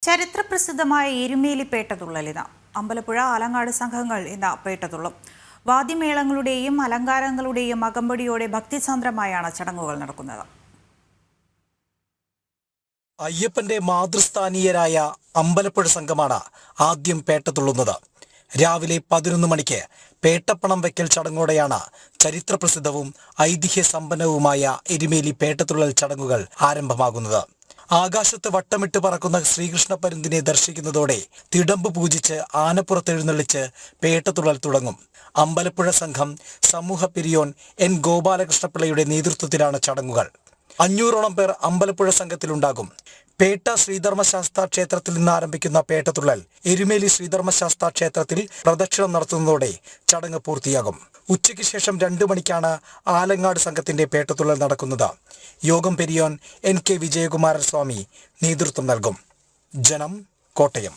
ചരിത്രപ്രസിദ്ധമായ എരുമേലി പേട്ടതുള്ളലിന് അമ്പലപ്പുഴ ആലങ്ങാട് സംഘങ്ങൾ ഇന്ന് പേട്ടതുള്ളും. വാദ്യമേളങ്ങളുടെയും അലങ്കാരങ്ങളുടെയും അകമ്പടിയോടെ ഭക്തിസാന്ദ്രമായാണ് ചടങ്ങുകൾ നടക്കുന്നത്. അയ്യപ്പന്റെ മാതൃസ്ഥാനീയരായ അമ്പലപ്പുഴ സംഘമാണ് ആദ്യം പേട്ടതുള്ളുന്നത്. രാവിലെ 11 മണിക്ക് പേട്ടപ്പണം വയ്ക്കൽ ചടങ്ങോടെയാണ് ചരിത്രപ്രസിദ്ധവും ഐതിഹ്യ സമ്പന്നവുമായ എരുമേലി പേട്ടതുള്ളൽ ചടങ്ങുകൾ ആരംഭമാകുന്നത്. ആകാശത്ത് വട്ടമിട്ട് പറക്കുന്ന ശ്രീകൃഷ്ണ പരുന്തിനെ ദർശിക്കുന്നതോടെ തിടമ്പ് പൂജിച്ച് ആനപ്പുറത്തെഴുന്നള്ളിച്ച് പേട്ടതുള്ളൽ തുടങ്ങും. അമ്പലപ്പുഴ സംഘം സമൂഹ പെരിയോൻ എൻ ഗോപാലകൃഷ്ണപിള്ളയുടെ നേതൃത്വത്തിലാണ് ചടങ്ങുകൾ. 500ഓളം പേർ അമ്പലപ്പുഴ സംഘത്തിലുണ്ടാകും. പേട്ട ശ്രീധർമ്മശാസ്താ ക്ഷേത്രത്തിൽ നിന്ന് ആരംഭിക്കുന്ന പേട്ടതുള്ളൽ എരുമേലി ശ്രീധർമ്മശാസ്താ ക്ഷേത്രത്തിൽ പ്രദക്ഷിണം നടത്തുന്നതോടെ ചടങ്ങ് പൂർത്തിയാകും. ഉച്ചയ്ക്ക് ശേഷം 2 മണിക്കാണ് ആലങ്ങാട് സംഘത്തിന്റെ പേട്ടതുള്ളൽ നടക്കുന്നത്. യോഗം പെരിയോൻ NK വിജയകുമാരൻ സ്വാമി നേതൃത്വം നൽകും. ജനം, കോട്ടയം.